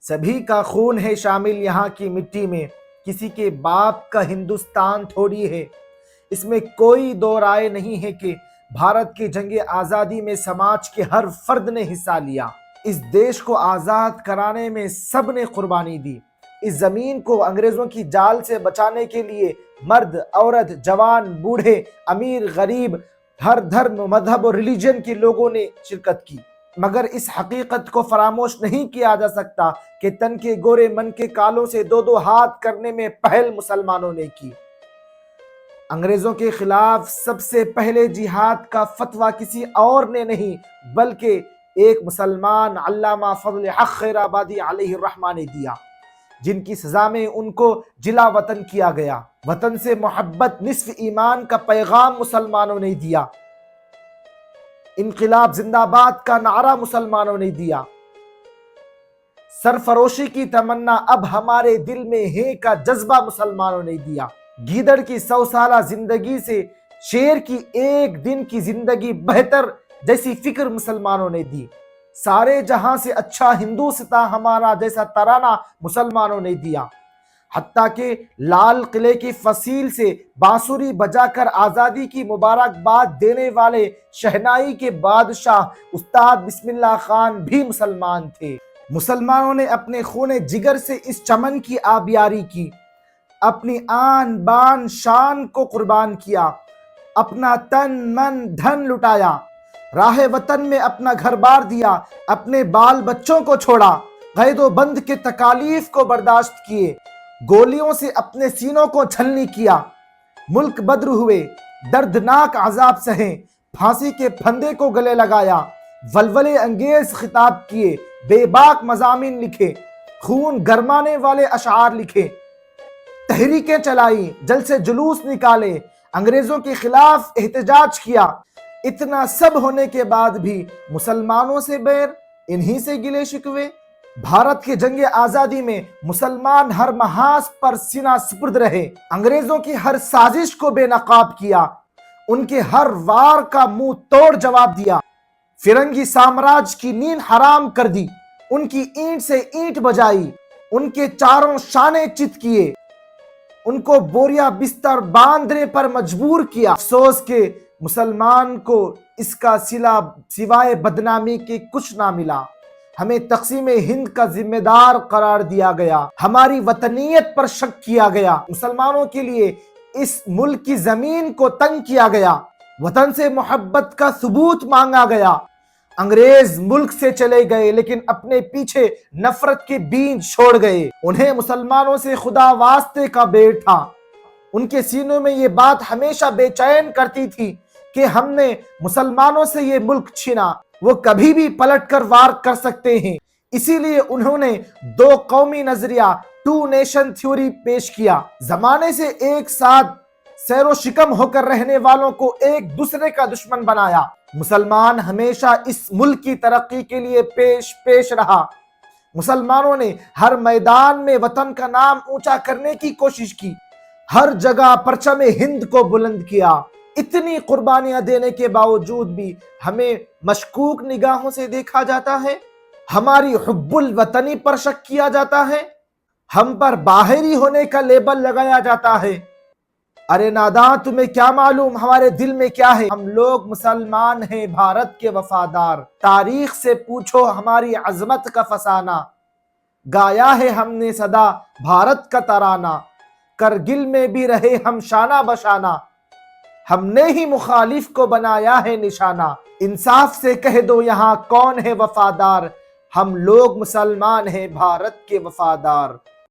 سبھی کا خون ہے شامل یہاں کی مٹی میں، کسی کے باپ کا ہندوستان تھوڑی ہے۔ اس میں کوئی دو رائے نہیں ہے کہ بھارت کی جنگ آزادی میں سماج کے ہر فرد نے حصہ لیا۔ اس دیش کو آزاد کرانے میں سب نے قربانی دی۔ اس زمین کو انگریزوں کی جال سے بچانے کے لیے مرد، عورت، جوان، بوڑھے، امیر، غریب، ہر دھرم، مذہب اور ریلیجن کے لوگوں نے شرکت کی۔ مگر اس حقیقت کو فراموش نہیں کیا جا سکتا کہ تن کے گورے من کے کالوں سے دو دو ہاتھ کرنے میں پہل مسلمانوں نے کی۔ انگریزوں کے خلاف سب سے پہلے جہاد کا فتویٰ کسی اور نے نہیں بلکہ ایک مسلمان علامہ فضل حق خیر آبادی علیہ الرحمہ نے دیا، جن کی سزا میں ان کو جلا وطن کیا گیا۔ وطن سے محبت نصف ایمان کا پیغام مسلمانوں نے دیا۔ انقلاب زندہ باد کا نعرہ مسلمانوں نے دیا۔ سرفروشی کی تمنا اب ہمارے دل میں ہے کا جذبہ مسلمانوں نے دیا۔ گیدڑ کی 100 سالہ زندگی سے شیر کی ایک دن کی زندگی بہتر جیسی فکر مسلمانوں نے دی۔ سارے جہاں سے اچھا ہندوستاں ہمارا جیسا ترانہ مسلمانوں نے دیا۔ حتیٰ کہ لال قلعے کی فصیل سے بانسری بجا کر آزادی کی مبارکباد دینے والے شہنائی کے بادشاہ استاد بسم اللہ خان بھی مسلمان تھے۔ مسلمانوں نے اپنے خون جگر سے اس چمن کی آبیاری کی، اپنی آن بان شان کو قربان کیا، اپنا تن من دھن لٹایا، راہ وطن میں اپنا گھر بار دیا، اپنے بال بچوں کو چھوڑا، قید و بند کے تکالیف کو برداشت کیے، گولیوں سے اپنے سینوں کو چھلنی کیا، ملک بدر ہوئے، دردناک عذاب سہیں، پھانسی کے پھندے کو گلے لگایا، ولولے انگیز خطاب کیے، بے باک مضامین لکھے، خون گرمانے والے اشعار لکھے، تحریکیں چلائی، جل سے جلوس نکالے، انگریزوں کے خلاف احتجاج کیا۔ اتنا سب ہونے کے بعد بھی مسلمانوں سے بیر، انہی سے گلے شکوے۔ بھارت کی جنگ آزادی میں مسلمان ہر محاذ پر سینہ سپرد رہے، انگریزوں کی ہر سازش کو بے نقاب کیا، ان کے ہر وار کا منہ توڑ جواب دیا، فرنگی سامراج کی نیند حرام کر دی، ان کی اینٹ سے اینٹ بجائی، ان کے چاروں شانے چت کیے، ان کو بوریا بستر باندھنے پر مجبور کیا۔ افسوس کہ مسلمان کو اس کا صلہ سوائے بدنامی کے کچھ نہ ملا۔ ہمیں تقسیم ہند کا ذمہ دار قرار دیا گیا، ہماری وطنیت پر شک کیا گیا، مسلمانوں کے لیے اس ملک کی زمین کو تنگ کیا گیا، وطن سے محبت کا ثبوت مانگا گیا۔ انگریز ملک سے چلے گئے لیکن اپنے پیچھے نفرت کے بیج چھوڑ گئے۔ انہیں مسلمانوں سے خدا واسطے کا بیر تھا۔ ان کے سینوں میں یہ بات ہمیشہ بے چین کرتی تھی کہ ہم نے مسلمانوں سے یہ ملک چھینا، وہ کبھی بھی پلٹ کر وار کر سکتے ہیں۔ اسی لیے انہوں نے دو قومی نظریہ، ٹو نیشن تھیوری پیش کیا۔ زمانے سے ایک ساتھ سیر و شکم ہو کر رہنے والوں کو ایک دوسرے کا دشمن بنایا۔ مسلمان ہمیشہ اس ملک کی ترقی کے لیے پیش رہا۔ مسلمانوں نے ہر میدان میں وطن کا نام اونچا کرنے کی کوشش کی، ہر جگہ پرچم ہند کو بلند کیا۔ اتنی قربانیاں دینے کے باوجود بھی ہمیں مشکوک نگاہوں سے دیکھا جاتا ہے، ہماری حب الوطنی پر شک کیا جاتا ہے، ہم پر باہری ہونے کا لیبل لگایا جاتا ہے۔ ارے ناداں، تمہیں کیا معلوم ہمارے دل میں کیا ہے؟ ہم لوگ مسلمان ہیں، بھارت کے وفادار۔ تاریخ سے پوچھو ہماری عظمت کا فسانہ، گایا ہے ہم نے صدا بھارت کا ترانہ، کرگل میں بھی رہے ہم شانہ بشانہ، ہم نے ہی مخالف کو بنایا ہے نشانہ۔ انصاف سے کہہ دو یہاں کون ہے وفادار، ہم لوگ مسلمان ہیں بھارت کے وفادار۔